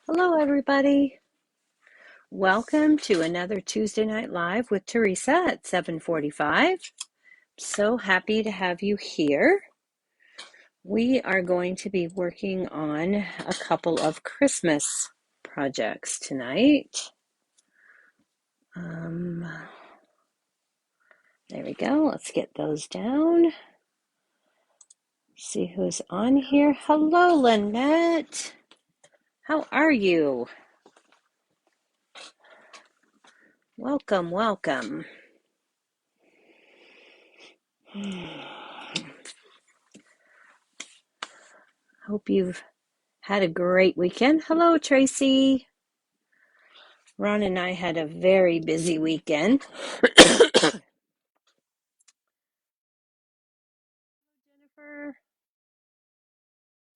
Hello, everybody. Welcome to another Tuesday Night Live with Teresa at 7:45. So happy to have you here. We are going to be working on a couple of Christmas projects tonight. There we go. Let's get those down. See who's on here. Hello, Lynette. How are you? Welcome, welcome. Hope you've had a great weekend. Hello, Tracy. Ron and I had a very busy weekend. Jennifer.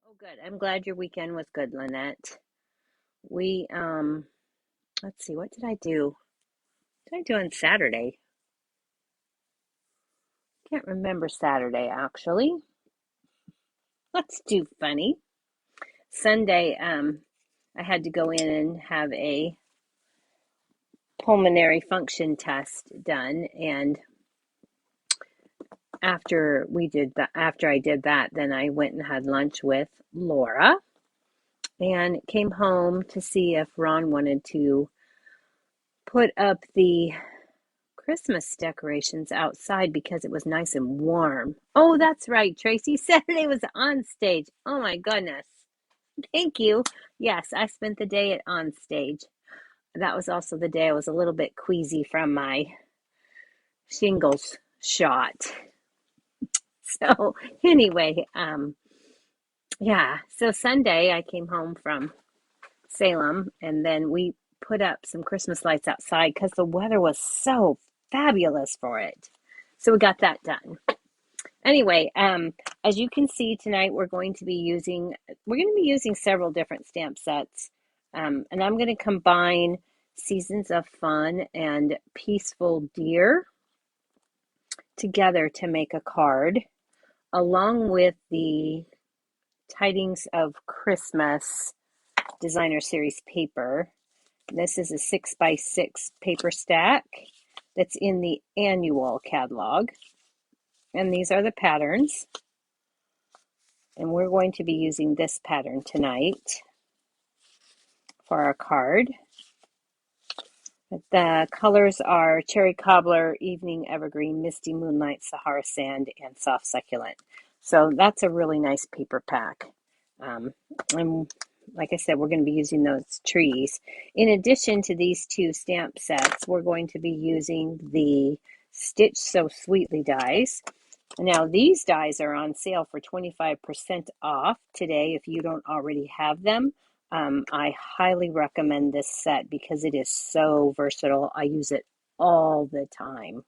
Oh, good. I'm glad your weekend was good, Lynette. We, let's see, what did I do? What did I do on Saturday? Can't remember Saturday, actually. Let's do funny. Sunday, I had to go in and have a pulmonary function test done, and after I did that, then I went and had lunch with Laura and came home to see if Ron wanted to put up the Christmas decorations outside because it was nice and warm. Oh, that's right, Tracy. Saturday was on stage. Oh my goodness. Thank you. Yes, I spent the day at on stage. That was also the day I was a little bit queasy from my shingles shot. So anyway, yeah. So Sunday I came home from Salem, and then we put up some Christmas lights outside because the weather was so fabulous for it. So we got that done. Anyway, as you can see tonight, we're going to be using several different stamp sets, and I'm going to combine Seasons of Fun and Peaceful Deer together to make a card, along with the Tidings of Christmas Designer Series paper. This is a 6x6 paper stack that's in the annual catalog. And these are the patterns. And we're going to be using this pattern tonight for our card. The colors are Cherry Cobbler, Evening Evergreen, Misty Moonlight, Sahara Sand, and Soft Succulent. So that's a really nice paper pack. And like I said, we're going to be using those trees. In addition to these two stamp sets, we're going to be using the Stitch So Sweetly dies. Now, these dies are on sale for 25% off today if you don't already have them. I highly recommend this set because it is so versatile. I use it all the time.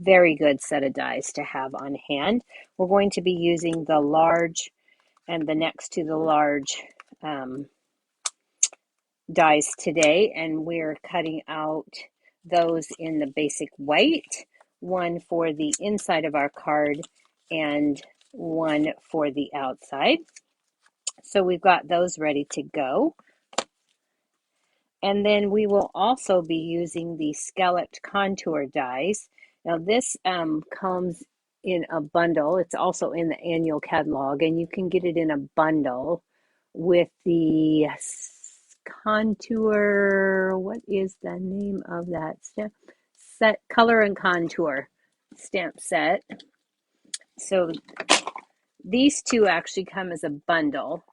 Very good set of dies to have on hand. We're going to be using the large and the next to the large dies today, and we're cutting out those in the basic white, one for the inside of our card and one for the outside. So we've got those ready to go. And then we will also be using the scalloped contour dies. Now this comes in a bundle. It's also in the annual catalog, and you can get it in a bundle with the contour. What is the name of that stamp set? Color and Contour stamp set. So these two actually come as a bundle.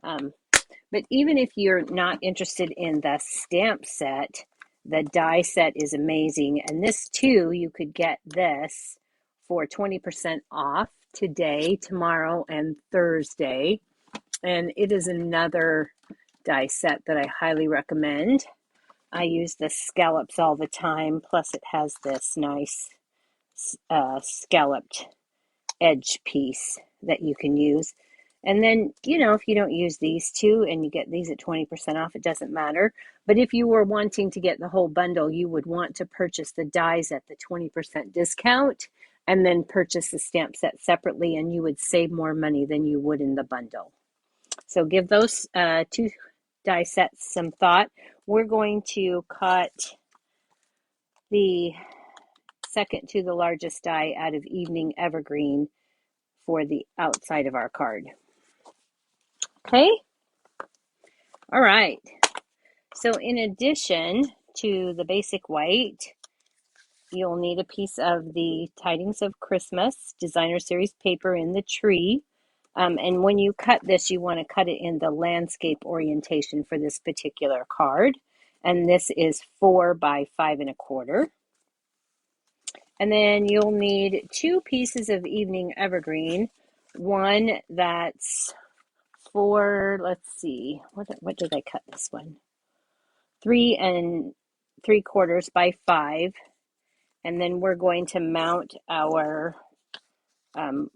But even if you're not interested in the stamp set, the die set is amazing. And this too, you could get this for 20% off today, tomorrow, and Thursday. And it is another die set that I highly recommend. I use the scallops all the time. Plus it has this nice scalloped edge piece that you can use. And then, if you don't use these two and you get these at 20% off, it doesn't matter. But if you were wanting to get the whole bundle, you would want to purchase the dies at the 20% discount and then purchase the stamp set separately, and you would save more money than you would in the bundle. So give those two die sets some thought. We're going to cut the second to the largest die out of Evening Evergreen for the outside of our card. Okay? All right. So in addition to the basic white, you'll need a piece of the Tidings of Christmas Designer Series paper in the tree. And when you cut this, you want to cut it in the landscape orientation for this particular card. And this is 4 by 5 1/4. And then you'll need 2 pieces of Evening Evergreen. One that's 4, let's see, what did I cut this one? 3 3/4 by 5. And then we're going to mount our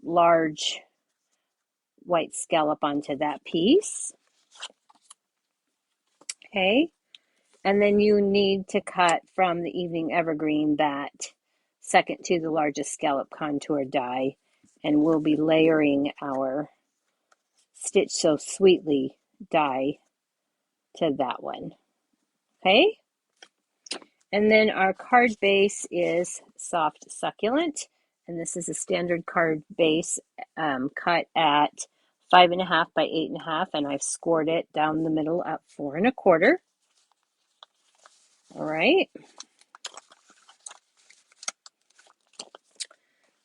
large white scallop onto that piece. Okay. And then you need to cut from the Evening Evergreen that second to the largest scallop contour die. And we'll be layering our Stitch So Sweetly die to that one. Okay. And then our card base is Soft Succulent. And this is a standard card base cut at 5 1/2 by 8 1/2. And I've scored it down the middle at 4 1/4. All right.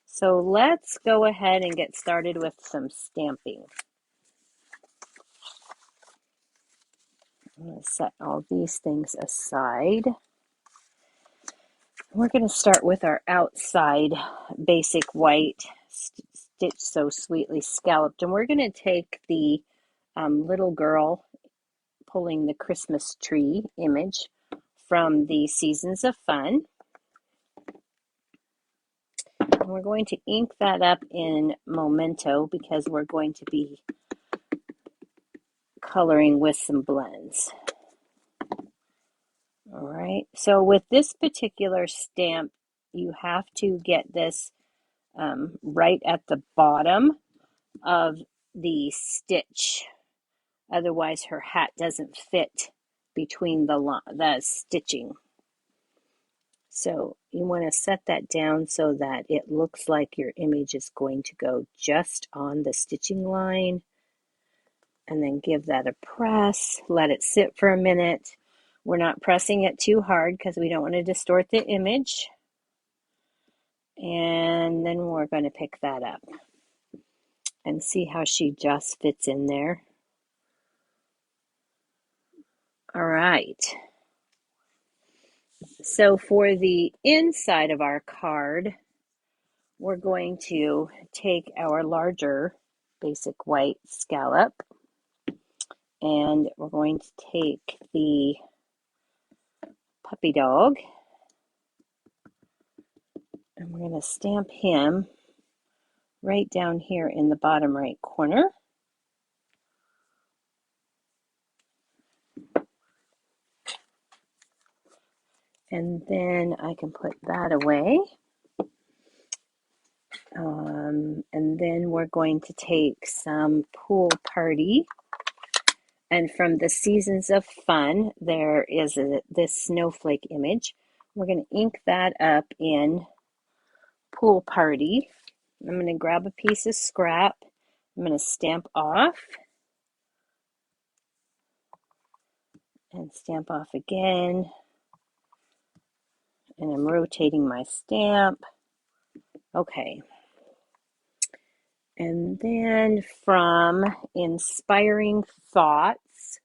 So let's go ahead and get started with some stamping. I'm going to set all these things aside. We're going to start with our outside basic white Stitch So Sweetly scalloped. And we're going to take the little girl pulling the Christmas tree image from the Seasons of Fun. And we're going to ink that up in Memento because we're going to be coloring with some blends. All right, so with this particular stamp, you have to get this right at the bottom of the stitch. Otherwise, her hat doesn't fit between the stitching. So you want to set that down so that it looks like your image is going to go just on the stitching line. And then give that a press. Let it sit for a minute. We're not pressing it too hard because we don't want to distort the image. And then we're going to pick that up and see how she just fits in there. All right. So for the inside of our card, we're going to take our larger basic white scallop and we're going to take the puppy dog and we're going to stamp him right down here in the bottom right corner. And then I can put that away. And then we're going to take some Pool Party. And from the Seasons of Fun, there is this snowflake image. We're going to ink that up in Pool Party. I'm going to grab a piece of scrap. I'm going to stamp off. And stamp off again. And I'm rotating my stamp. Okay. And then from Inspiring Thoughts,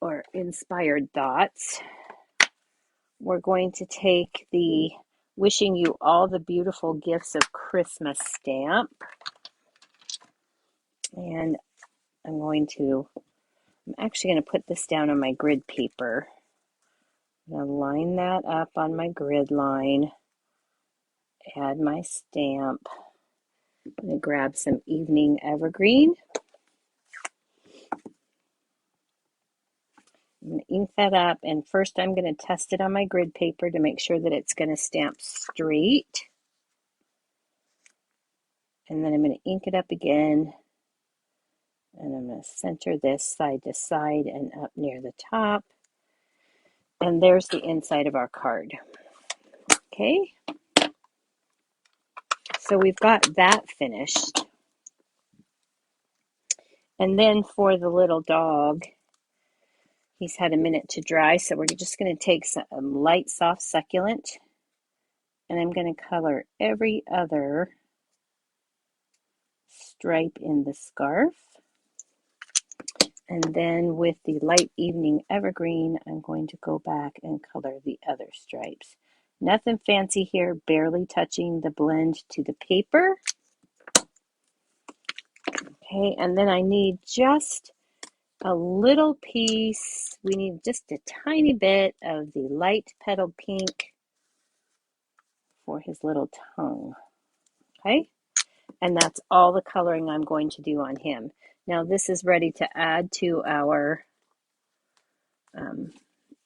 or Inspired Thoughts, we're going to take the Wishing You All the Beautiful Gifts of Christmas stamp. And I'm actually going to put this down on my grid paper. I'm going to line that up on my grid line, add my stamp. I'm going to grab some Evening Evergreen. I'm going to ink that up, and first I'm going to test it on my grid paper to make sure that it's going to stamp straight. And then I'm going to ink it up again, And I'm going to center this side to side and up near the top. And there's the inside of our card. Okay, so we've got that finished. And then for the little dog, he's had a minute to dry, so we're just going to take some light, soft succulent, and I'm going to color every other stripe in the scarf. And then with the light evening evergreen, I'm going to go back and color the other stripes. Nothing fancy here, barely touching the blend to the paper. Okay, and then I need just a little piece. We need just a tiny bit of the light petal pink for his little tongue. Okay, and that's all the coloring I'm going to do on him. Now this is ready to add to our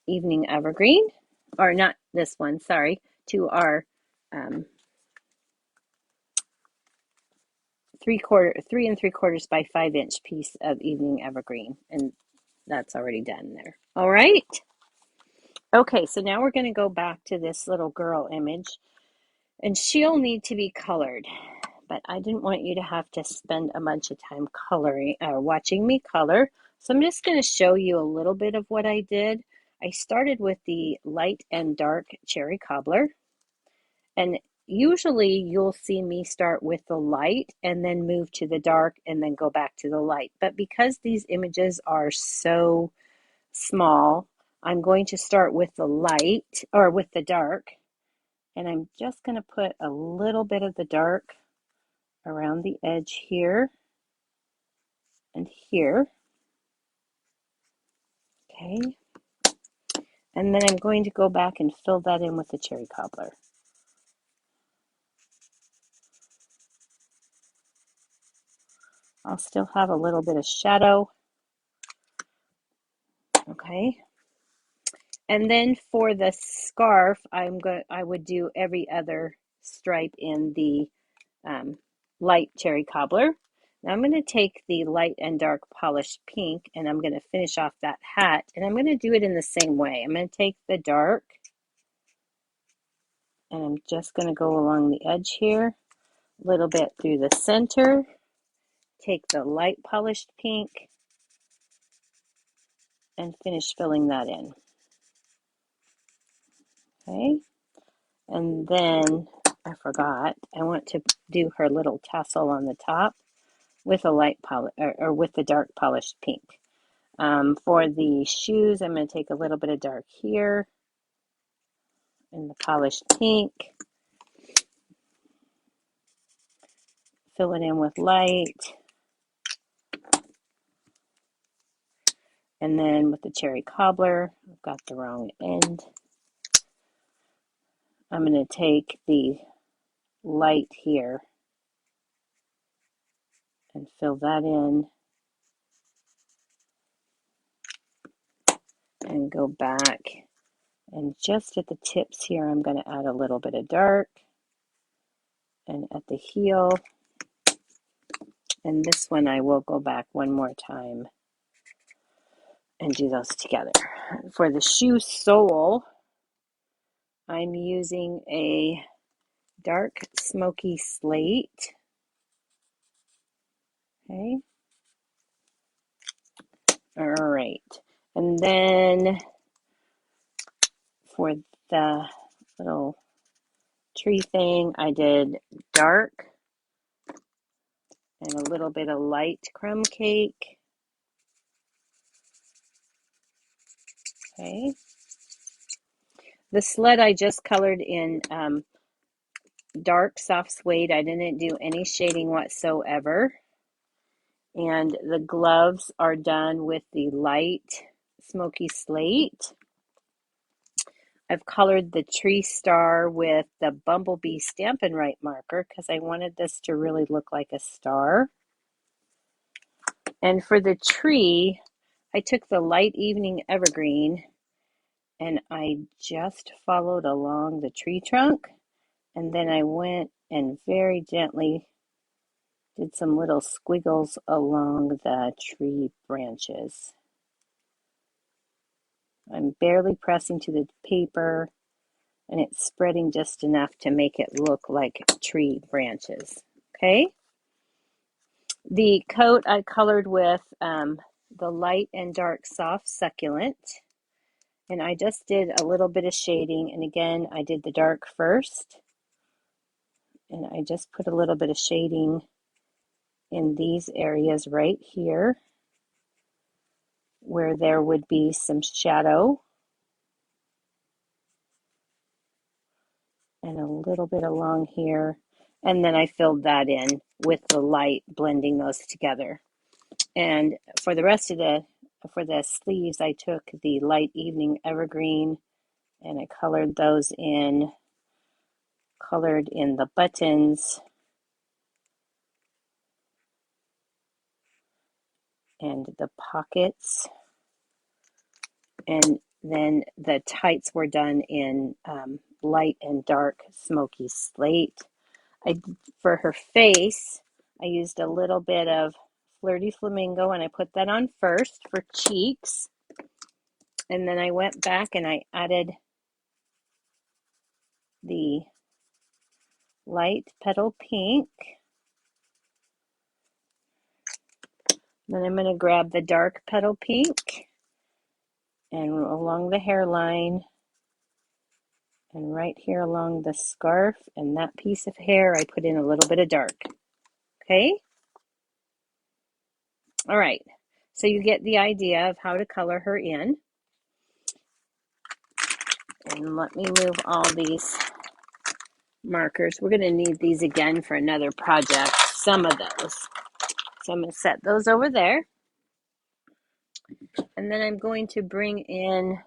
evening evergreen, or not this one, sorry, to our 3 3¾ by 5" piece of evening evergreen, and that's already done there. All right. Okay, so now we're going to go back to this little girl image, and she'll need to be colored, but I didn't want you to have to spend a bunch of time coloring or watching me color. So I'm just going to show you a little bit of what I did. I started with the light and dark cherry cobbler, and usually you'll see me start with the light and then move to the dark and then go back to the light. But because these images are so small, I'm going to start with the light, or with the dark, and I'm just going to put a little bit of the dark around the edge here and here. Okay, and then I'm going to go back and fill that in with the cherry cobbler. I'll still have a little bit of shadow. Okay, and then for the scarf, I would do every other stripe in the light cherry cobbler. Now I'm going to take the light and dark polished pink, and I'm going to finish off that hat, and I'm going to do it in the same way. I'm going to take the dark, and I'm just going to go along the edge here, a little bit through the center, take the light polished pink, and finish filling that in. Okay, and then I forgot, I want to do her little tassel on the top with a light or with the dark polished pink. For the shoes, I'm going to take a little bit of dark here in the polished pink, fill it in with light, and then with the cherry cobbler, I've got the wrong end. I'm going to take the light here and fill that in and go back, and just at the tips here I'm going to add a little bit of dark, and at the heel, and this one I will go back one more time and do those together. For the shoe sole, I'm using a dark smoky slate. Okay. All right. And then for the little tree thing, I did dark and a little bit of light crumb cake. Okay. The sled I just colored in dark soft suede. I didn't do any shading whatsoever. And the gloves are done with the light smoky slate. I've colored the tree star with the Bumblebee Stampin' Right marker because I wanted this to really look like a star. And for the tree, I took the light evening evergreen and I just followed along the tree trunk, and then I went and very gently Did some little squiggles along the tree branches. I'm barely pressing to the paper, and it's spreading just enough to make it look like tree branches. Okay. The coat I colored with the light and dark soft succulent, and I just did a little bit of shading, and again I did the dark first, and I just put a little bit of shading in these areas right here where there would be some shadow, and a little bit along here, and then I filled that in with the light, blending those together. And for the sleeves, I took the light evening evergreen and I colored those in, colored in the buttons and the pockets, and then the tights were done in light and dark smoky slate. For her face, I used a little bit of Flirty Flamingo, and I put that on first for cheeks, and then I went back and I added the light petal pink. Then I'm going to grab the dark petal pink and along the hairline and right here along the scarf, and that piece of hair I put in a little bit of dark. Okay? All right. So you get the idea of how to color her in. And let me move all these markers. We're going to need these again for another project, some of those. So I'm going to set those over there. And then I'm going to bring in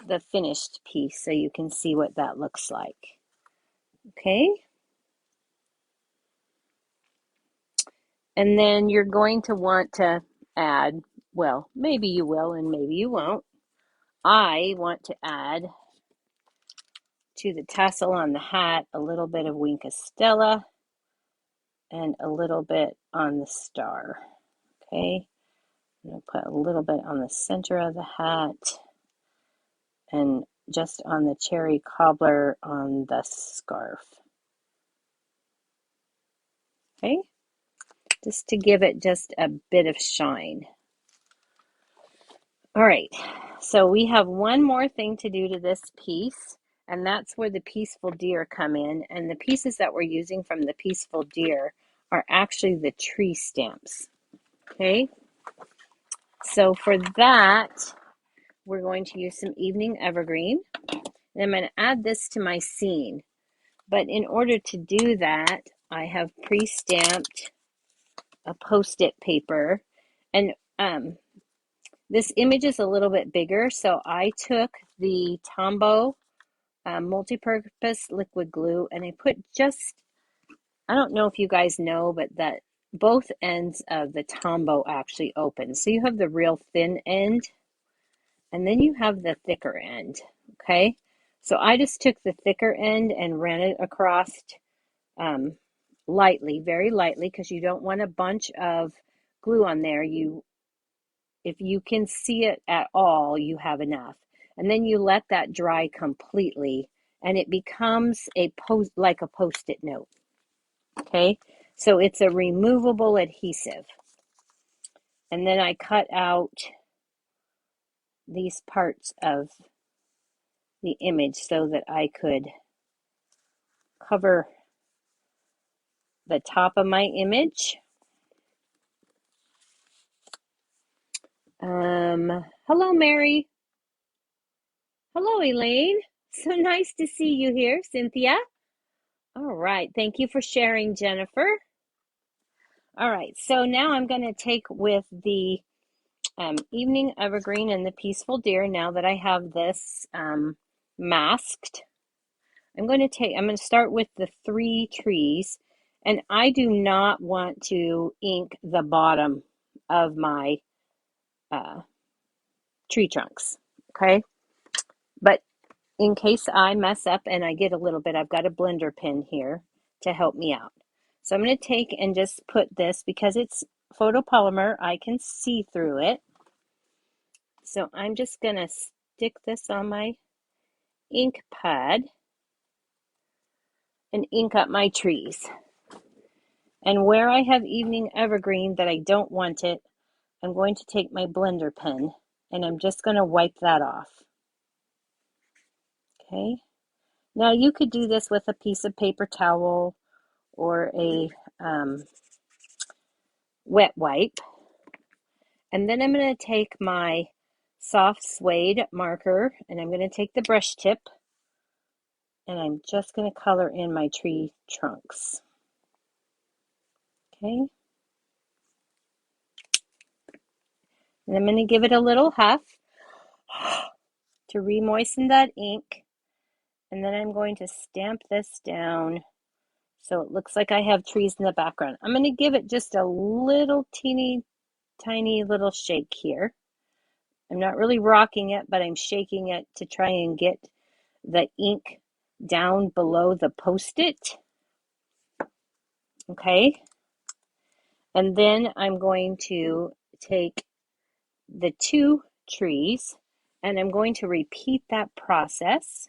the finished piece so you can see what that looks like. Okay? And then you're going to want to add, well, maybe you will and maybe you won't. I want to add to the tassel on the hat a little bit of Wink of Stella and a little bit on the star. Okay? I'm going to put a little bit on the center of the hat and just on the cherry cobbler on the scarf. Okay? Just to give it just a bit of shine. All right, so we have one more thing to do to this piece, and that's where the Peaceful Deer come in. And the pieces that we're using from the Peaceful Deer are actually the tree stamps. Okay, so for that, we're going to use some Evening Evergreen. And I'm going to add this to my scene. But in order to do that, I have pre-stamped a Post-it paper. And this image is a little bit bigger, so I took the Tombow multi-purpose liquid glue and I put just, I don't know if you guys know, but that both ends of the Tombow actually open. So you have the real thin end and then you have the thicker end, okay? So I just took the thicker end and ran it across lightly, very lightly, because you don't want a bunch of glue on there. If you can see it at all, you have enough. And then you let that dry completely and it becomes like a post-it note. Okay, so it's a removable adhesive. And then I cut out these parts of the image so that I could cover the top of my image. Hello, Mary. Hello, Elaine. So nice to see you here, Cynthia. All right, thank you for sharing, Jennifer. All right, so now I'm going to take with the Evening Evergreen and the Peaceful Deer. Now that I have this masked, I'm going to start with the 3 trees, and I do not want to ink the bottom of my tree trunks, okay? But in case I mess up and I get a little bit, I've got a blender pen here to help me out. So I'm going to take and just put this, because it's photopolymer, I can see through it. So I'm just going to stick this on my ink pad and ink up my trees. And where I have evening evergreen that I don't want it, I'm going to take my blender pen and I'm just going to wipe that off. Okay. Now you could do this with a piece of paper towel or a wet wipe. And then I'm going to take my soft suede marker and I'm going to take the brush tip and I'm just going to color in my tree trunks. Okay. And I'm going to give it a little huff to re-moisten that ink. And then I'm going to stamp this down so it looks like I have trees in the background. I'm going to give it just a little teeny tiny little shake here. I'm not really rocking it, but I'm shaking it to try and get the ink down below the post-it. Okay. And then I'm going to take the two trees and I'm going to repeat that process,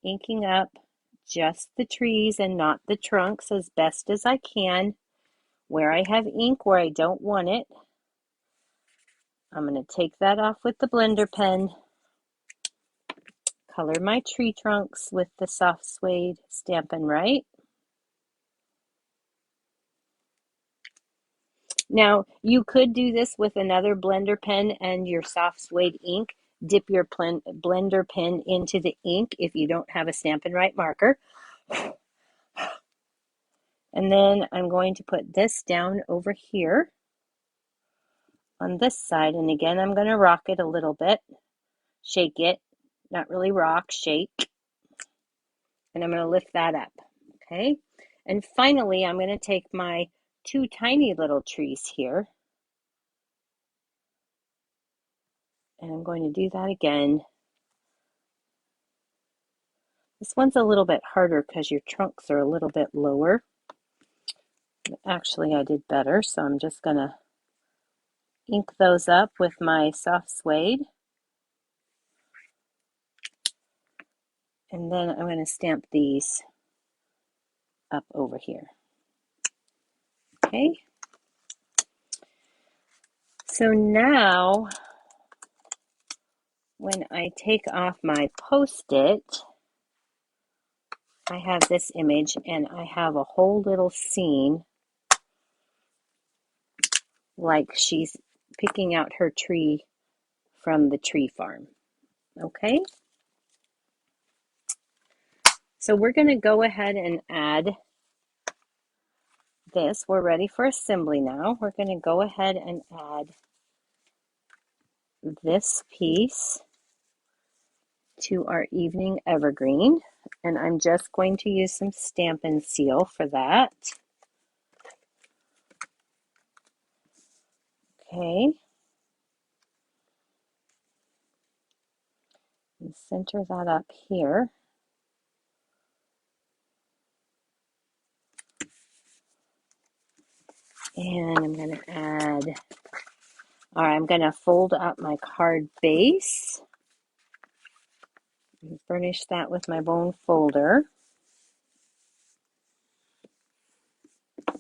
inking up just the trees and not the trunks as best as I can. Where I have ink where I don't want it, I'm going to take that off with the blender pen, color my tree trunks with the soft suede Stampin' Right. Now, you could do this with another blender pen and your soft suede ink. Dip your blender pen into the ink if you don't have a Stampin' Right marker. And then I'm going to put this down over here on this side. And again, I'm going to rock it a little bit, shake it, not really rock, shake. And I'm going to lift that up. Okay. And finally, I'm going to take my two tiny little trees here. And I'm going to do that again. This one's a little bit harder because your trunks are a little bit lower. Actually, I did better, so I'm just going to ink those up with my soft suede. And then I'm going to stamp these up over here. Okay. So now, when I take off my post-it, I have this image and I have a whole little scene like she's picking out her tree from the tree farm. Okay. So we're going to go ahead and add this. We're ready for assembly now. We're going to go ahead and add this piece to our evening evergreen. And I'm just going to use some Stampin' Seal for that. Okay. And center that up here. And I'm going to add, all right, I'm going to fold up my card base and furnish that with my bone folder. I'm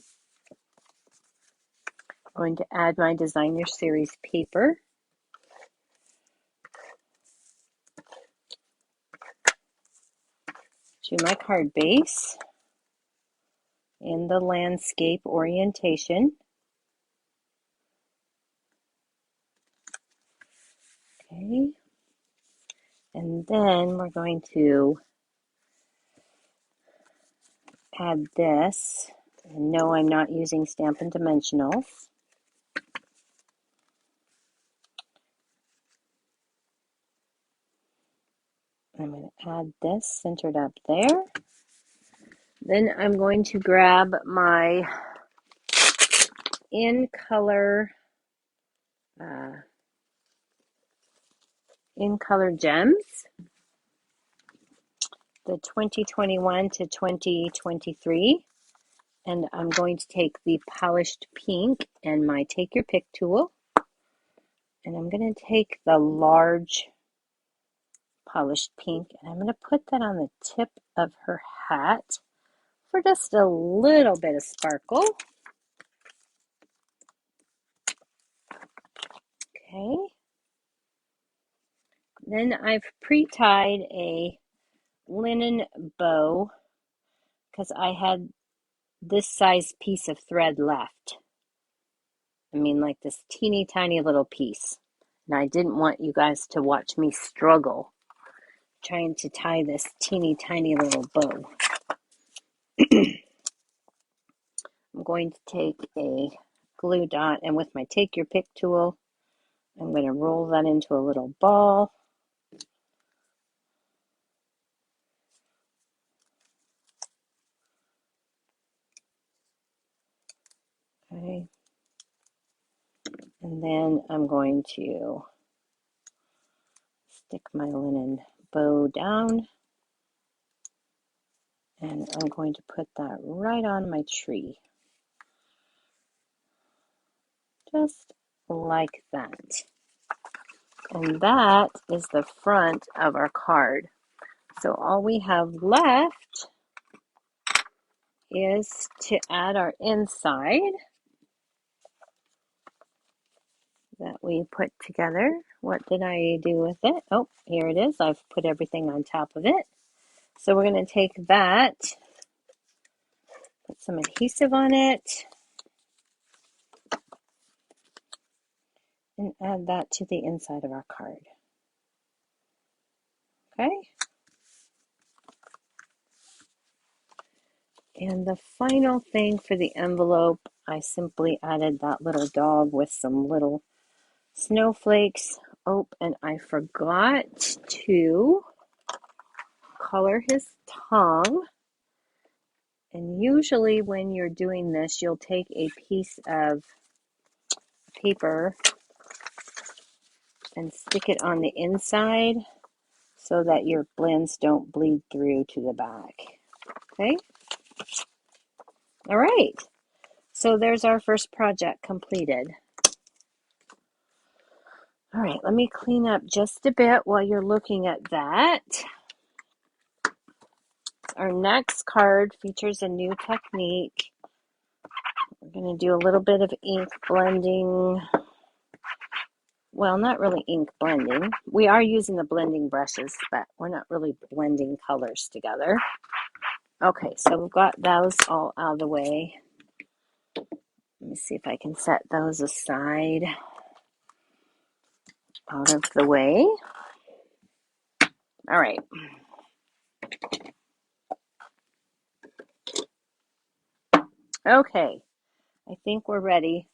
going to add my Designer Series paper. To my card base in the landscape orientation. Okay. And then we're going to add this. And no, I'm not using Stampin' Dimensionals. I'm going to add this centered up there. Then I'm going to grab my in color gems. the 2021 to 2023. And I'm going to take the polished pink and my take your pick tool. And I'm going to take the large polished pink and I'm going to put that on the tip of her hat for just a little bit of sparkle. Okay. Then I've pre-tied a linen bow because I had this size piece of thread left. I mean, like this teeny tiny little piece. And I didn't want you guys to watch me struggle trying to tie this teeny tiny little bow. I'm going to take a glue dot and with my take your pick tool, I'm going to roll that into a little ball. Okay. And then I'm going to stick my linen bow down and I'm going to put that right on my tree. Just like that. And that is the front of our card. So all we have left is to add our inside that we put together. What did I do with it? Oh, here it is. I've put everything on top of it. So we're going to take that, put some adhesive on it, and add that to the inside of our card. Okay? And the final thing for the envelope, I simply added that little dog with some little snowflakes. Oh, and I forgot to color his tongue. And usually when you're doing this, you'll take a piece of paper and stick it on the inside so that your blends don't bleed through to the back. Okay? All right. So there's our first project completed. All right, let me clean up just a bit while you're looking at that. Our next card features a new technique. We're going to do a little bit of ink blending. Well, not really ink blending. We are using the blending brushes, but we're not really blending colors together. Okay, so we've got those all out of the way. Let me see if I can set those aside, out of the way. All right. Okay, I think we're ready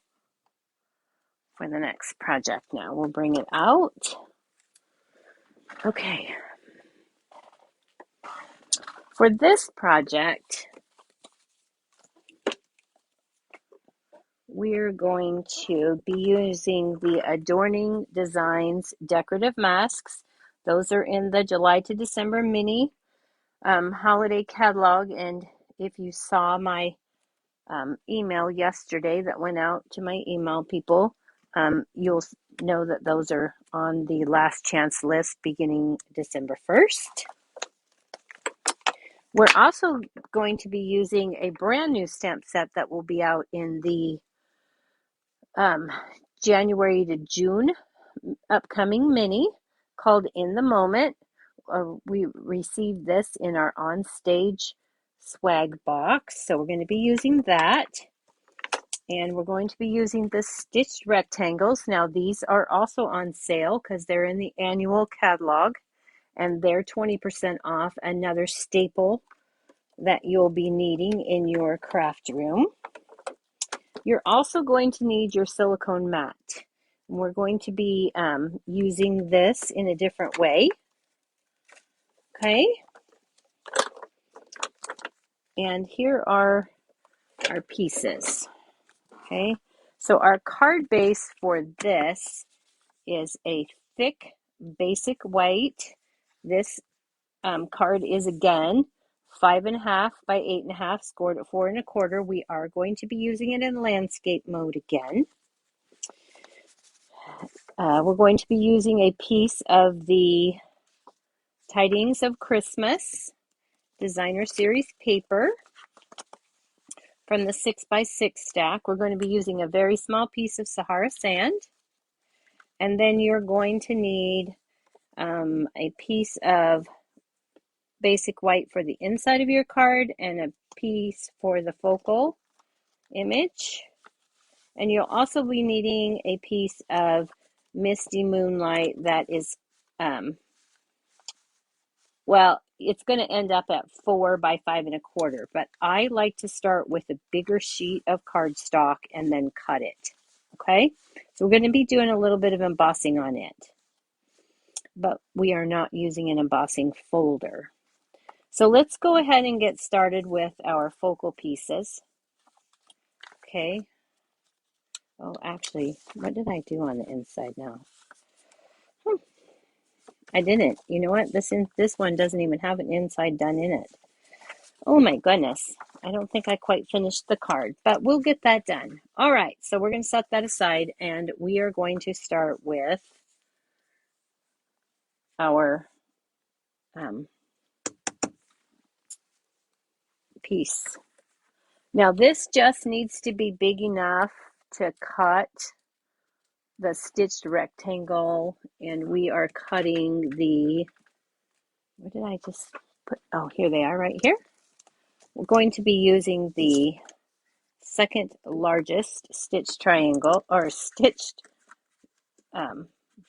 for the next project now. We'll bring it out. Okay. For this project, we're going to be using the Adorning Designs decorative masks. Those are in the July to December mini holiday catalog. And if you saw my email yesterday that went out to my email people, you'll know that those are on the last chance list beginning December 1st. We're also going to be using a brand new stamp set that will be out in the January to June upcoming mini called In the Moment. We received this in our on stage swag box, so we're going to be using that. And we're going to be using the stitched rectangles. Now these are also on sale because they're in the annual catalog and they're 20% off, another staple that you'll be needing in your craft room. You're also going to need your silicone mat. We're going to be using this in a different way. Okay. And here are our pieces. Okay. So our card base for this is a thick basic white. This card is again 5.5 by 8.5, scored at 4 1/4. We are going to be using it in landscape mode again. We're going to be using a piece of the Tidings of Christmas Designer Series paper from the 6x6 stack. We're going to be using a very small piece of Sahara sand. And then you're going to need a piece of basic white for the inside of your card and a piece for the focal image. And you'll also be needing a piece of Misty Moonlight that is, well, it's going to end up at 4 by 5 1/4, but I like to start with a bigger sheet of cardstock and then cut it. Okay, so we're going to be doing a little bit of embossing on it, but we are not using an embossing folder. So let's go ahead and get started with our focal pieces. Okay. Oh, actually, what did I do on the inside now? I didn't. You know what? This one doesn't even have an inside done in it. Oh my goodness. I don't think I quite finished the card, but we'll get that done. All right, so we're going to set that aside, and we are going to start with our piece. Now this just needs to be big enough to cut the stitched rectangle, and we are cutting the, where did I just put, oh, here they are right here. We're going to be using the second largest stitched triangle, or stitched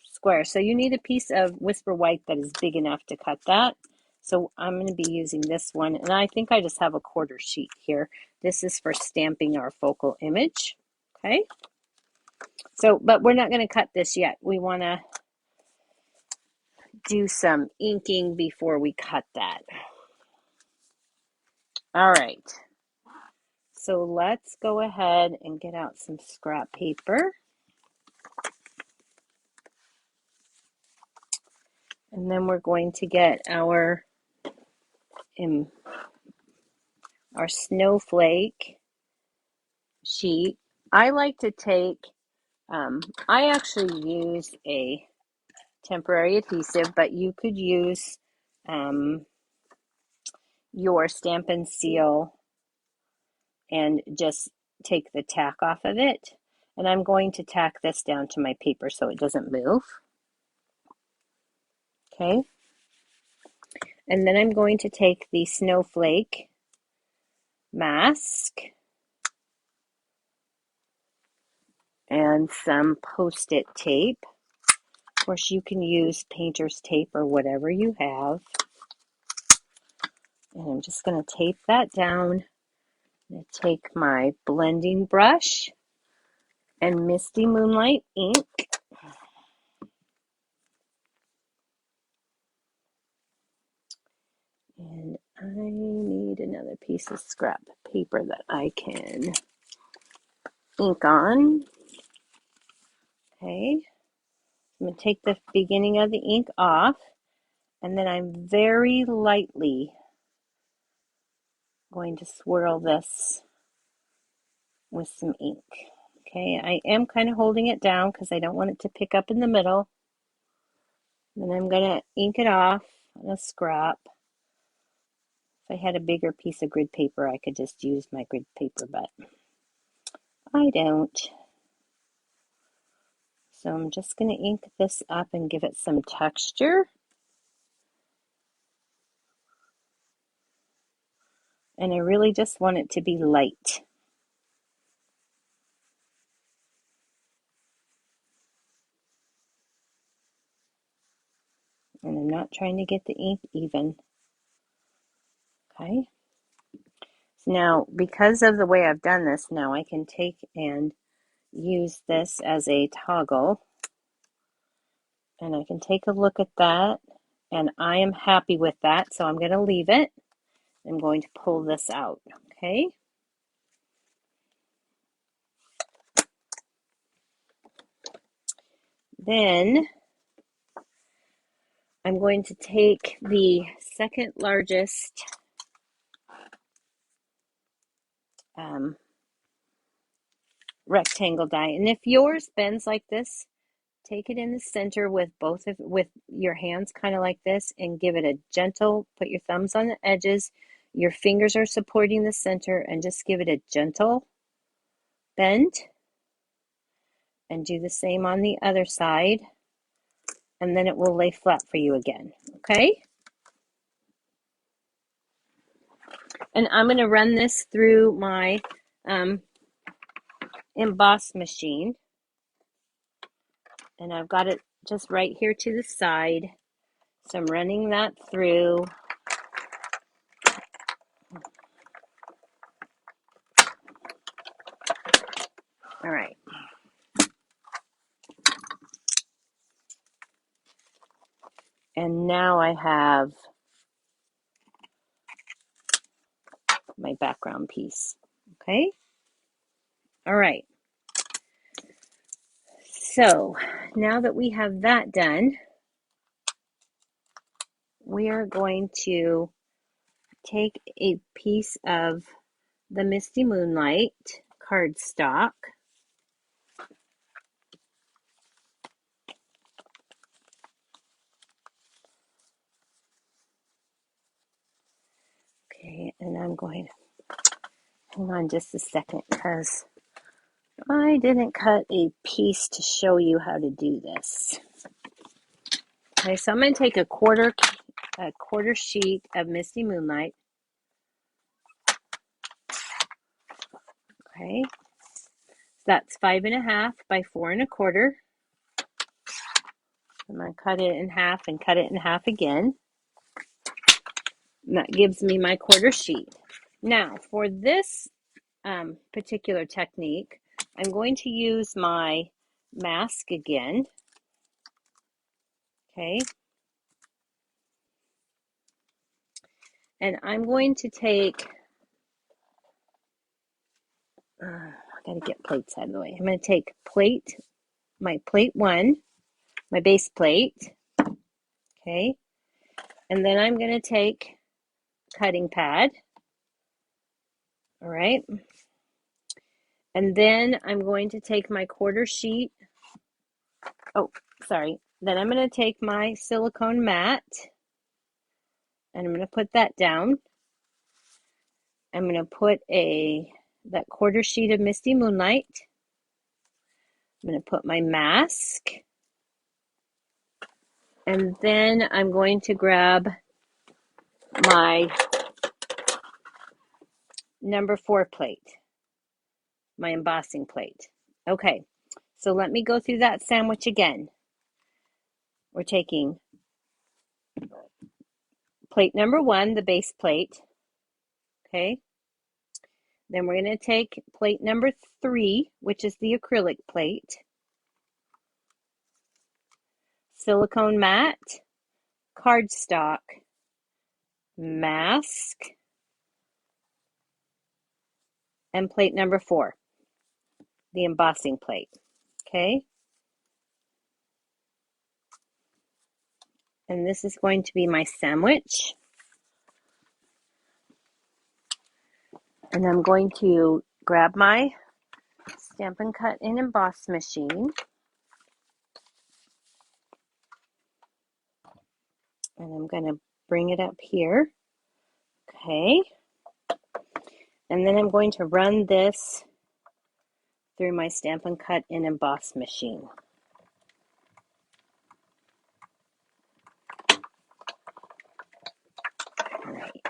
square. So you need a piece of Whisper White that is big enough to cut that. So I'm going to be using this one, and I think I just have a 1/4 sheet here. This is for stamping our focal image. Okay. So, but we're not going to cut this yet. We want to do some inking before we cut that. All right. So let's go ahead and get out some scrap paper. And then we're going to get our snowflake sheet. I like to take, I actually use a temporary adhesive, but you could use your Stampin' Seal and just take the tack off of it. And I'm going to tack this down to my paper so it doesn't move. Okay. And then I'm going to take the snowflake mask and some Post-it tape. Of course, you can use painter's tape or whatever you have. And I'm just going to tape that down. I'm going to take my blending brush and Misty Moonlight ink. And I need another piece of scrap paper that I can ink on. Okay. I'm going to take the beginning of the ink off, and then I'm very lightly going to swirl this with some ink. Okay, I am kind of holding it down because I don't want it to pick up in the middle. Then I'm going to ink it off on a scrap. If I had a bigger piece of grid paper, I could just use my grid paper, but I don't. So I'm just going to ink this up and give it some texture. And I really just want it to be light. And I'm not trying to get the ink even. Okay. So now, because of the way I've done this, now I can take and use this as a toggle. And I can take a look at that. And I am happy with that, so I'm going to leave it. I'm going to pull this out. Okay. Then I'm going to take the second largest rectangle die. And if yours bends like this, take it in the center with with your hands kind of like this and give it a gentle, put your thumbs on the edges. Your fingers are supporting the center and just give it a gentle bend. And do the same on the other side. And then it will lay flat for you again. Okay? And I'm going to run this through my emboss machine. And I've got it just right here to the side. So I'm running that through. All right. And now I have my background piece. Okay? All right. So now that we have that done, we are going to take a piece of the Misty Moonlight cardstock. Okay, and I'm going to hang on just a second because I didn't cut a piece to show you how to do this. Okay, so I'm going to take a quarter sheet of Misty Moonlight. Okay, so that's 5.5 by 4.25. I'm going to cut it in half and cut it in half again. And that gives me my quarter sheet. Now, for this particular technique, I'm going to use my mask again. Okay. And I'm going to take, I got to get plates out of the way. I'm going to take my plate 1, my base plate. Okay. And then I'm going to take cutting pad. All right. And then I'm going to take my quarter sheet. Oh, sorry. Then I'm going to take my silicone mat and I'm going to put that down. I'm going to put that quarter sheet of Misty Moonlight. I'm going to put my mask. And then I'm going to grab my number 4 plate, my embossing plate. Okay, so let me go through that sandwich again. We're taking plate number 1, the base plate. Okay. Then we're going to take plate number 3, which is the acrylic plate, silicone mat, cardstock, mask, and plate number 4, the embossing plate. Okay. And this is going to be my sandwich. And I'm going to grab my Stampin' Cut and Emboss machine. And I'm going to bring it up here. Okay. And then I'm going to run this through my Stampin' Cut and Emboss machine. All right.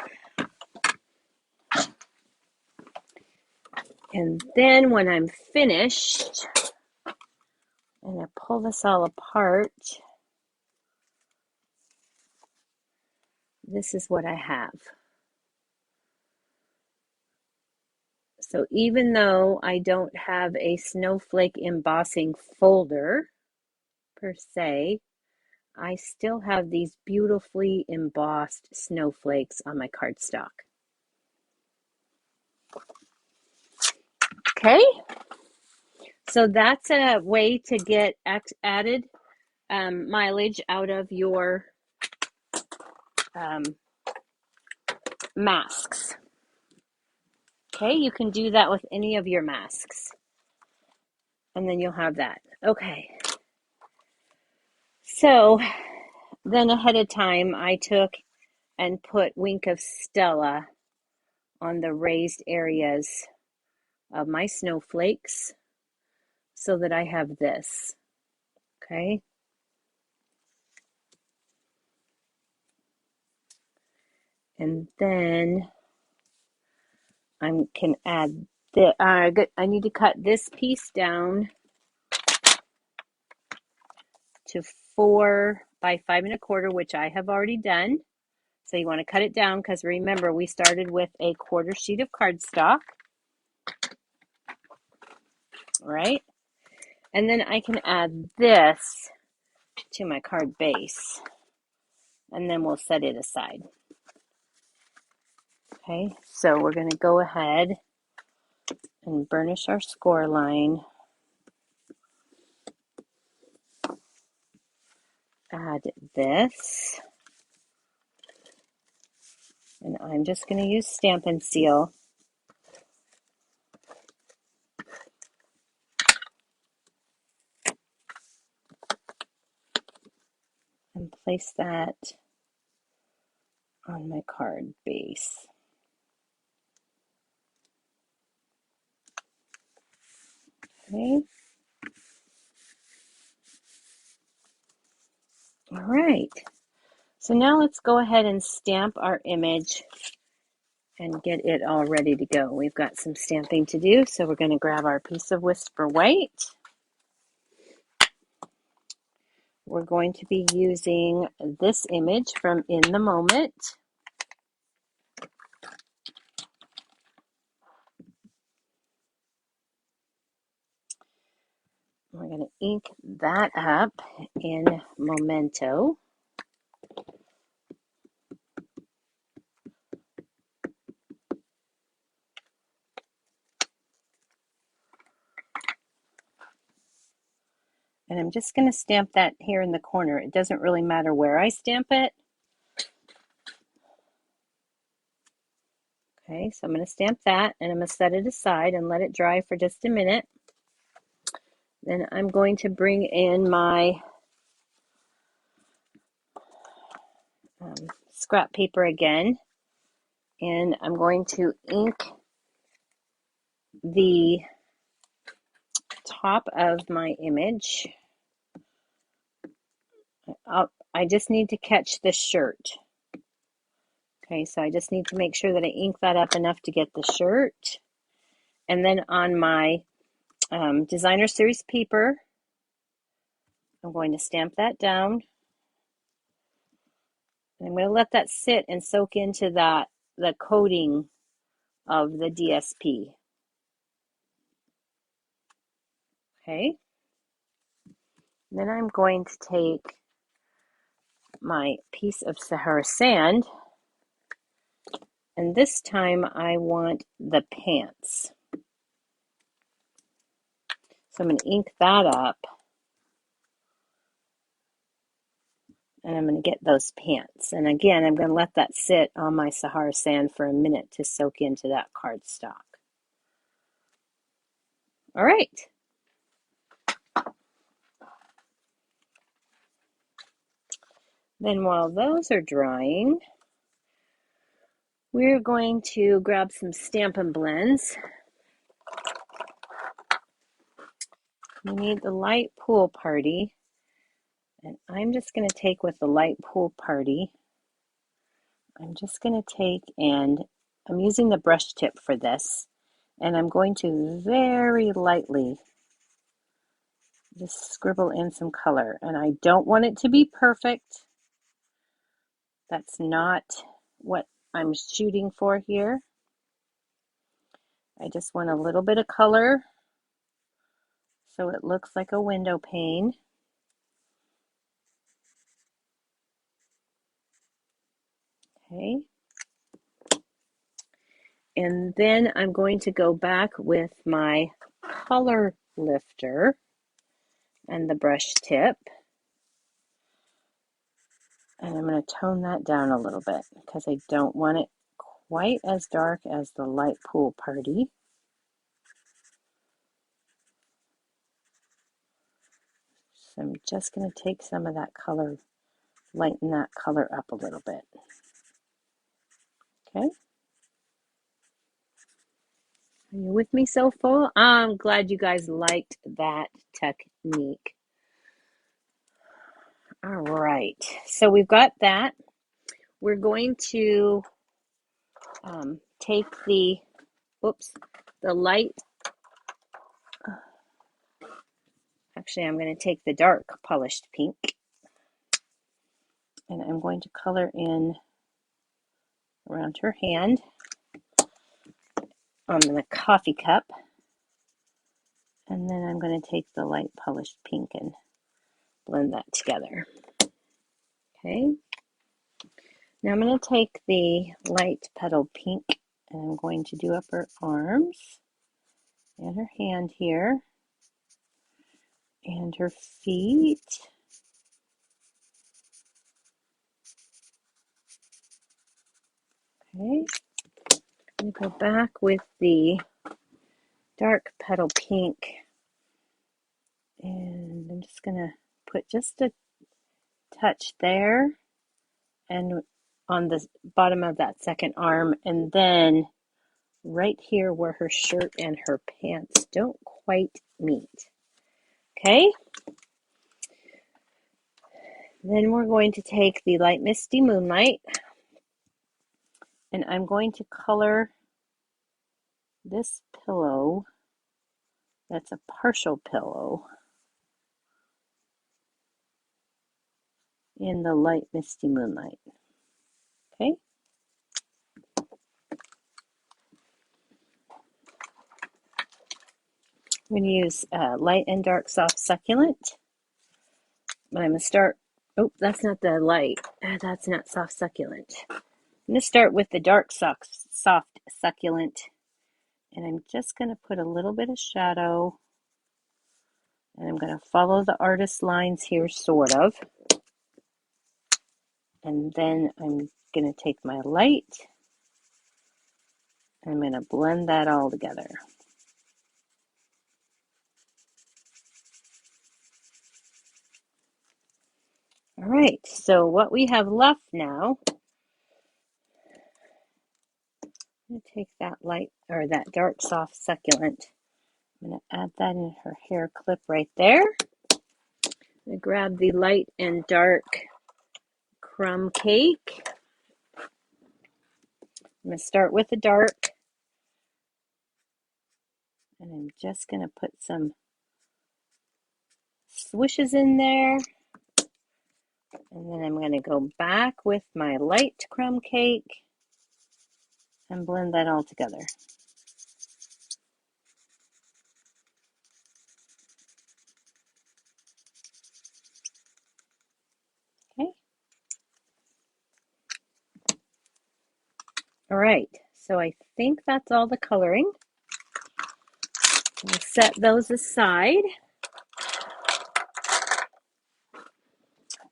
And then when I'm finished, I'm going to pull this all apart. This is what I have. So even though I don't have a snowflake embossing folder per se, I still have these beautifully embossed snowflakes on my cardstock. Okay, so that's a way to get added mileage out of your masks. Okay, you can do that with any of your masks. And then you'll have that. Okay. So then ahead of time, I took and put Wink of Stella on the raised areas of my snowflakes so that I have this. Okay. And then I can add the, I need to cut this piece down to 4 by 5 1/4, which I have already done. So you want to cut it down because remember we started with a 1/4 sheet of cardstock. All right. And then I can add this to my card base and then we'll set it aside. Okay, so we're going to go ahead and burnish our score line. Add this. And I'm just going to use Stampin' Seal. And place that on my card base. Okay. All right. So now let's go ahead and stamp our image and get it all ready to go. We've got some stamping to do, so we're going to grab our piece of Whisper White. We're going to be using this image from In the Moment. We're going to ink that up in Memento. And I'm just going to stamp that here in the corner. It doesn't really matter where I stamp it. Okay, so I'm going to stamp that and I'm going to set it aside and let it dry for just a minute. Then I'm going to bring in my scrap paper again. And I'm going to ink the top of my image. I just need to catch the shirt. Okay, so I just need to make sure that I ink that up enough to get the shirt. And then on my designer series paper, I'm going to stamp that down. And I'm going to let that sit and soak into the coating of the DSP. Okay. Then I'm going to take my piece of Sahara sand, and this time I want the pants. So I'm going to ink that up, and I'm going to get those pants. And again, I'm going to let that sit on my Sahara sand for a minute to soak into that cardstock. All right. Then while those are drying, we're going to grab some Stampin' Blends. We need the Light Pool Party, and I'm just going to take with the Light Pool Party, I'm just going to take and I'm using the brush tip for this, and I'm going to very lightly just scribble in some color. And I don't want it to be perfect. That's not what I'm shooting for here. I just want a little bit of color so it looks like a window pane. Okay. And then I'm going to go back with my color lifter and the brush tip. And I'm going to tone that down a little bit because I don't want it quite as dark as the light pool party. So I'm just going to take some of that color, lighten that color up a little bit. Okay. Are you with me so far? I'm glad you guys liked that technique. All right. So we've got that. We're going to take the light. Actually, I'm going to take the dark polished pink, and I'm going to color in around her hand on the coffee cup. And then I'm going to take the light polished pink and blend that together. Okay. Now I'm going to take the light petal pink and I'm going to do up her arms and her hand here and her feet. Okay. I'm going to go back with the dark petal pink, and I'm just going to put just a touch there and on the bottom of that second arm, and then right here where her shirt and her pants don't quite meet. Okay. Then we're going to take the light misty moonlight, and I'm going to color this pillow that's a partial pillow in the light misty moonlight. Okay. I'm going to use light and dark soft succulent. I'm going to start, that's not the light. That's not soft succulent. I'm going to start with the dark soft succulent, and I'm just going to put a little bit of shadow, and I'm going to follow the artist's lines here, sort of. And then I'm going to take my light, and I'm going to blend that all together. All right, so what we have left now, I'm going to take that light, or that dark soft succulent. I'm going to add that in her hair clip right there. I'm going to grab the light and dark crumb cake. I'm going to start with the dark, and I'm just going to put some swishes in there. And then I'm going to go back with my light crumb cake and blend that all together. Okay. All right, so I think that's all the coloring. We'll set those aside.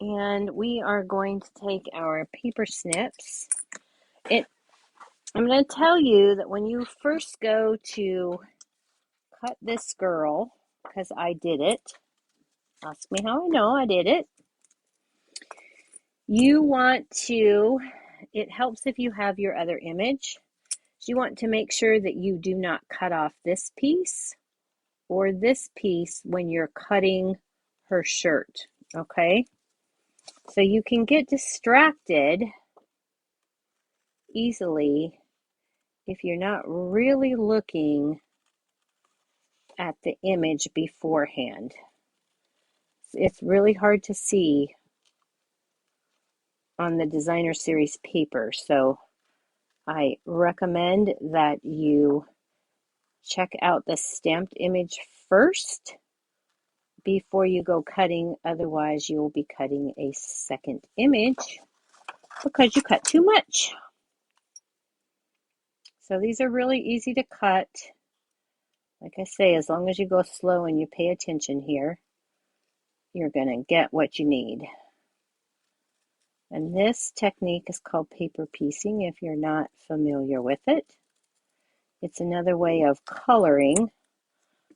And we are going to take our paper snips. I'm going to tell you that when you first go to cut this girl, because I did it, ask me how I know I did it, you want to, it helps if you have your other image. So you want to make sure that you do not cut off this piece or this piece when you're cutting her shirt, okay? So you can get distracted easily if you're not really looking at the image beforehand. It's really hard to see on the designer series paper, so I recommend that you check out the stamped image first before you go cutting. Otherwise, you will be cutting a second image because you cut too much. So these are really easy to cut. Like I say, as long as you go slow and you pay attention here, you're going to get what you need. And this technique is called paper piecing if you're not familiar with it. It's another way of coloring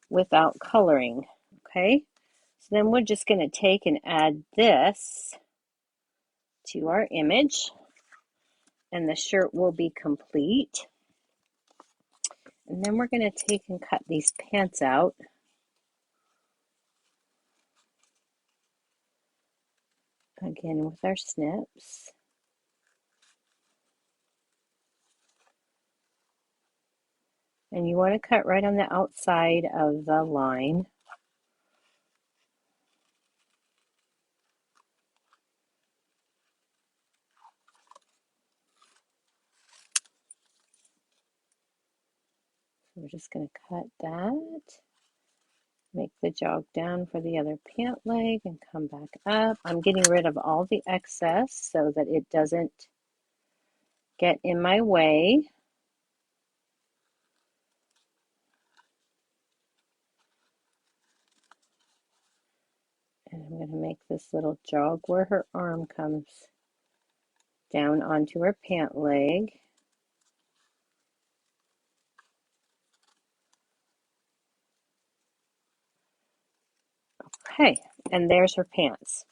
without coloring, okay? So then we're just going to take and add this to our image, and the shirt will be complete. And then we're going to take and cut these pants out. Again with our snips. And you want to cut right on the outside of the line. We're just going to cut that. Make the jog down for the other pant leg and come back up. I'm getting rid of all the excess so that it doesn't get in my way. And I'm going to make this little jog where her arm comes down onto her pant leg. Okay, and there's her pants.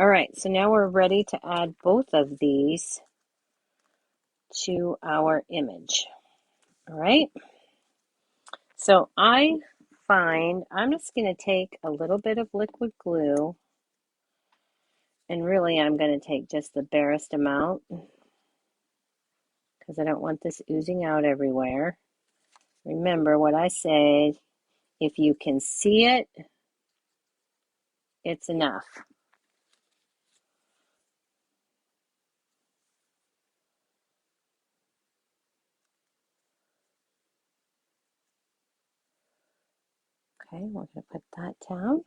All right, so now we're ready to add both of these to our image. All right, so I'm just going to take a little bit of liquid glue, and really I'm going to take just the barest amount because I don't want this oozing out everywhere. Remember what I said, if you can see it, it's enough. Okay, we're going to put that down.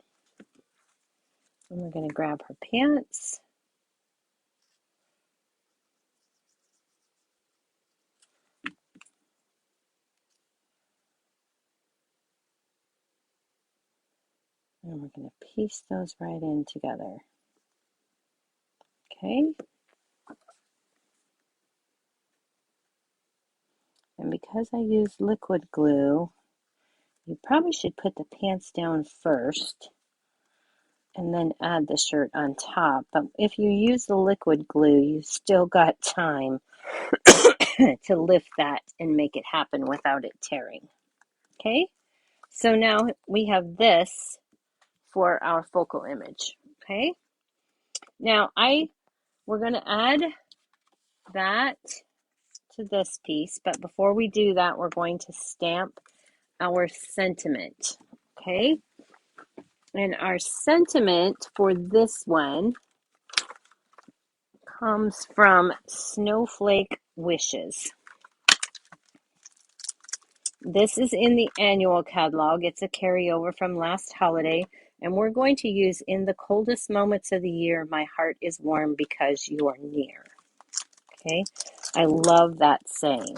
And we're going to grab her pants. And we're going to piece those right in together. Okay. And because I used liquid glue, you probably should put the pants down first and then add the shirt on top. But if you use the liquid glue, you've still got time to lift that and make it happen without it tearing. Okay, so now we have this for our focal image. Okay, now we're going to add that to this piece, but before we do that, we're going to stamp our sentiment. Okay, and our sentiment for this one comes from Snowflake Wishes. This is in the annual catalog. It's a carryover from last holiday, and we're going to use "In the coldest moments of the year, my heart is warm because you are near." Okay, I love that saying.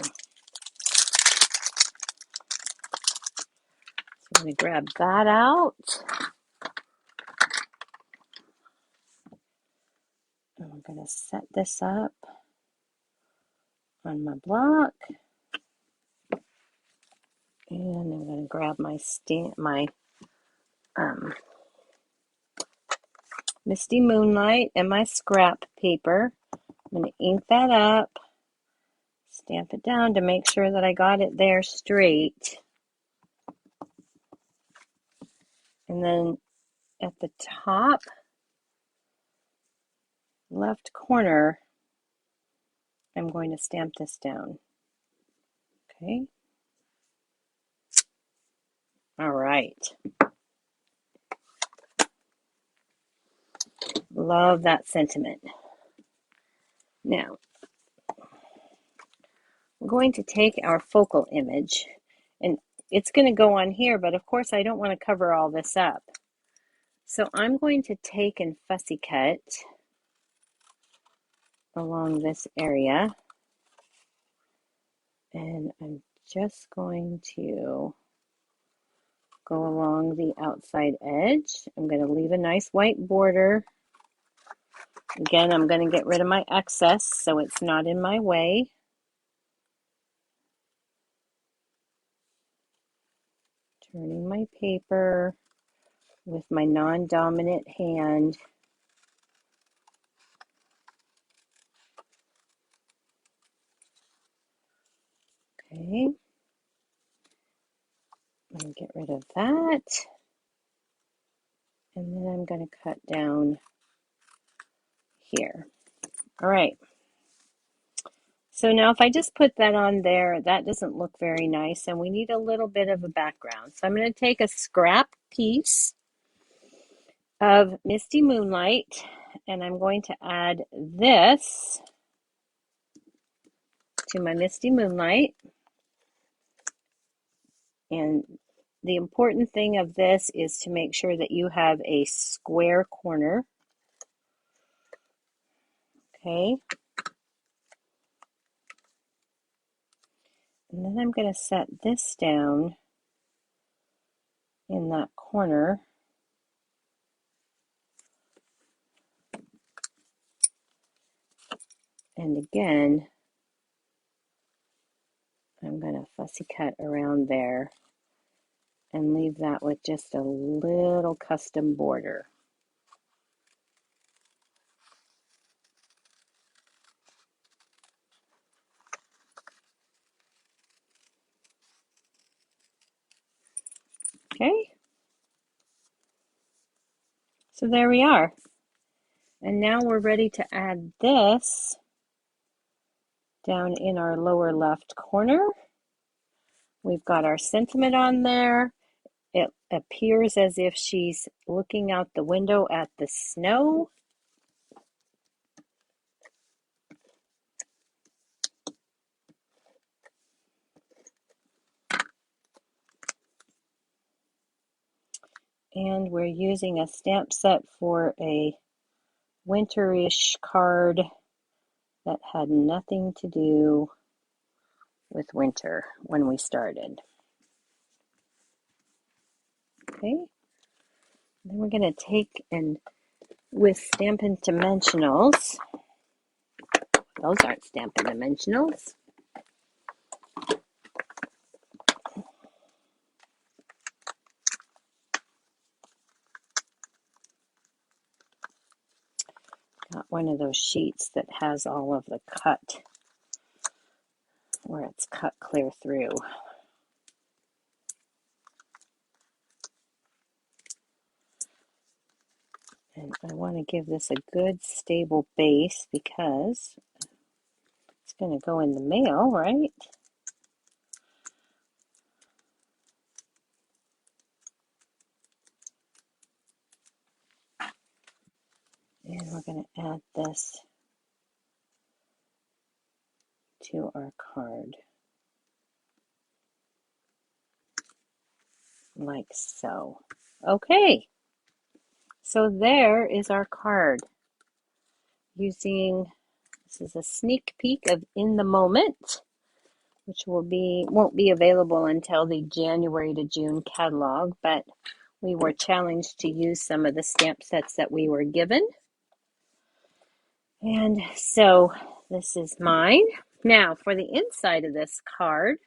So I'm going to grab that out. And I'm going to set this up on my block. And I'm going to grab my Misty Moonlight and my scrap paper. I'm going to ink that up, stamp it down to make sure that I got it there straight. And then at the top left corner, I'm going to stamp this down. Okay. All right. Love that sentiment. Now, we're going to take our focal image, and it's going to go on here, but of course I don't want to cover all this up. So I'm going to take and fussy cut along this area, and I'm just going to go along the outside edge. I'm going to leave a nice white border Again, I'm going to get rid of my excess so it's not in my way. Turning my paper with my non-dominant hand. Okay. I'm going to get rid of that. And then I'm going to cut down here. All right. So now if I just put that on there, that doesn't look very nice, and we need a little bit of a background. So I'm going to take a scrap piece of Misty Moonlight, and I'm going to add this to my Misty Moonlight. And the important thing of this is to make sure that you have a square corner. Okay. And then I'm going to set this down in that corner. And again, I'm going to fussy cut around there and leave that with just a little custom border. Okay. So there we are. And now we're ready to add this down in our lower left corner. We've got our sentiment on there. It appears as if she's looking out the window at the snow. And we're using a stamp set for a winterish card that had nothing to do with winter when we started. Okay. Then we're going to take and with Stampin' Dimensionals, those aren't Stampin' Dimensionals. Got one of those sheets that has all of the cut, where it's cut clear through. And I want to give this a good stable base because it's going to go in the mail, right? And we're going to add this to our card, like so. Okay, so there is our card. Using, this is a sneak peek of In the Moment, which won't be available until the January to June catalog, but we were challenged to use some of the stamp sets that we were given. And so this is mine. Now for the inside of this card,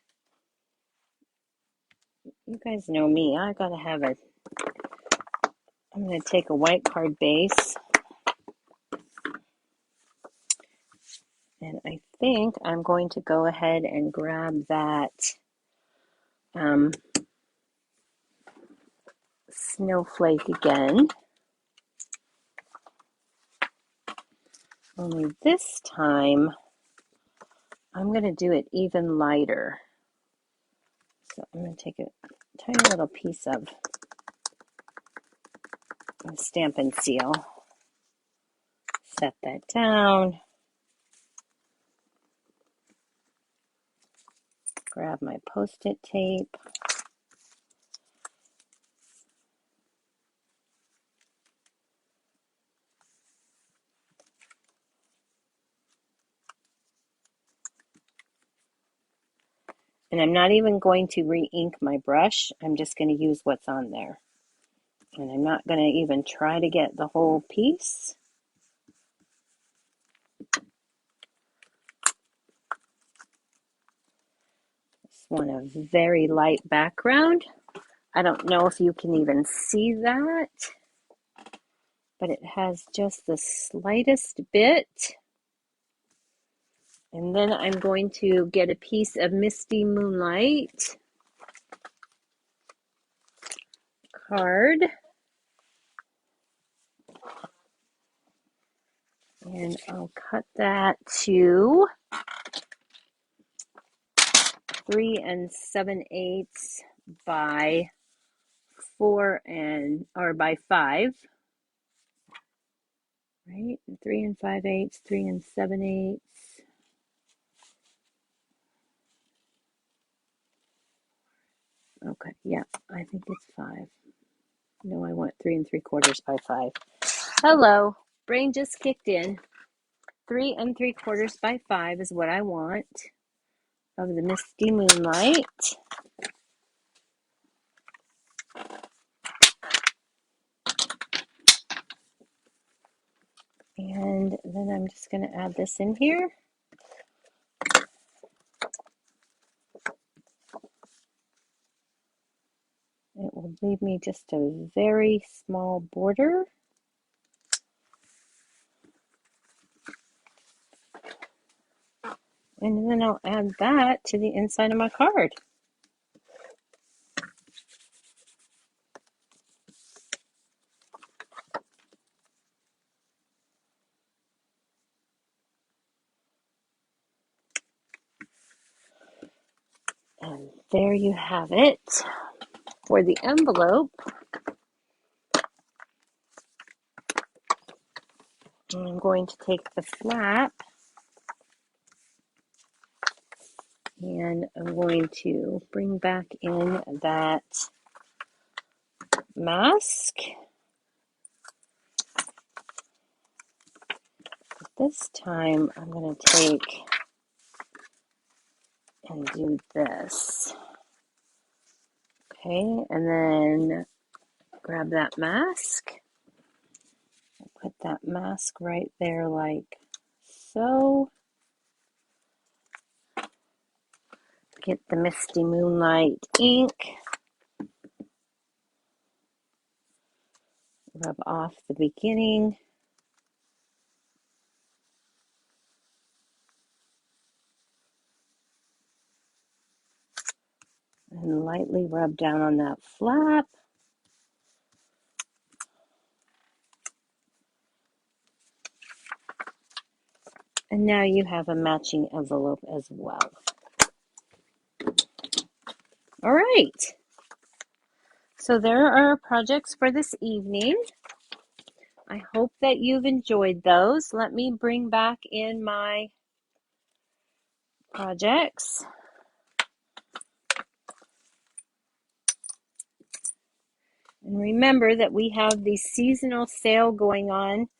you guys know me, I'm going to take a white card base, and I think I'm going to go ahead and grab that snowflake again. Only this time, I'm going to do it even lighter. So I'm going to take a tiny little piece of Stampin' Seal, set that down, grab my Post-it tape, and I'm not even going to re-ink my brush. I'm just going to use what's on there. And I'm not going to even try to get the whole piece. want a very light background. I don't know if you can even see that, but it has just the slightest bit. And then I'm going to get a piece of Misty Moonlight card. And I'll cut that to 3 7/8 by 5, right? 3 5/8, 3 7/8. Okay, yeah, I think it's 5. No, I want 3 3/4 by 5. Hello, brain just kicked in. 3 3/4 by 5 is what I want of the Misty Moonlight. And then I'm just going to add this in here. It will leave me just a very small border. And then I'll add that to the inside of my card. And there you have it. For the envelope, I'm going to take the flap and I'm going to bring back in that mask. This time I'm going to take and do this. Okay, and then grab that mask. Put that mask right there like so. Get the Misty Moonlight ink. Rub off the beginning. And lightly rub down on that flap. And now you have a matching envelope as well. All right. So there are our projects for this evening. I hope that you've enjoyed those. Let me bring back in my projects. And remember that we have the seasonal sale going on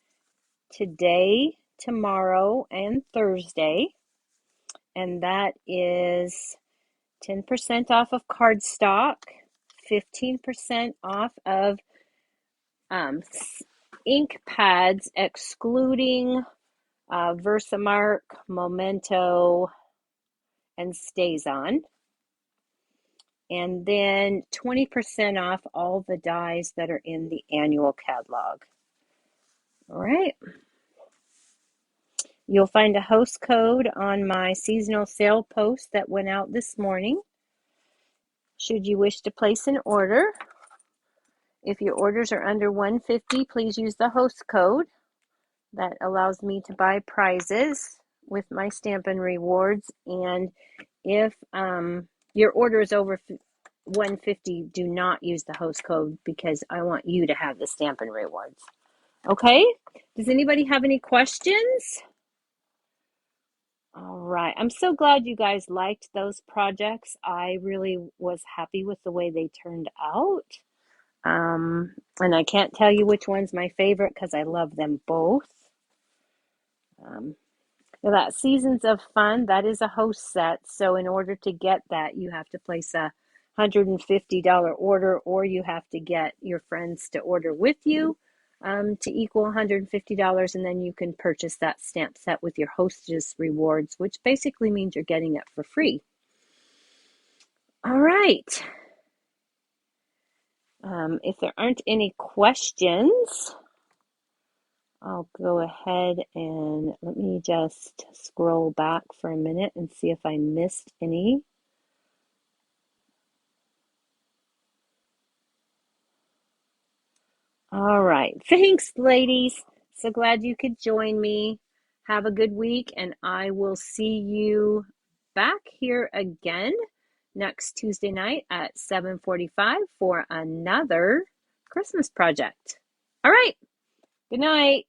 today, tomorrow, and Thursday. And that is 10% off of cardstock, 15% off of ink pads, excluding Versamark, Memento, and StazOn. And then 20% off all the dies that are in the annual catalog. All right. You'll find a host code on my seasonal sale post that went out this morning. Should you wish to place an order, if your orders are under $150, please use the host code. That allows me to buy prizes with my Stampin' rewards. And if your order is over $150, do not use the host code because I want you to have the Stampin' rewards. Okay? Does anybody have any questions? All right. I'm so glad you guys liked those projects. I really was happy with the way they turned out. And I can't tell you which one's my favorite because I love them both. That Seasons of Fun, that is a host set. So in order to get that, you have to place a $150 order, or you have to get your friends to order with you to equal $150, and then you can purchase that stamp set with your hostess rewards, which basically means you're getting it for free. All right. If there aren't any questions, I'll go ahead and let me just scroll back for a minute and see if I missed any. All right. Thanks, ladies. So glad you could join me. Have a good week, and I will see you back here again next Tuesday night at 7:45 for another Christmas project. All right. Good night.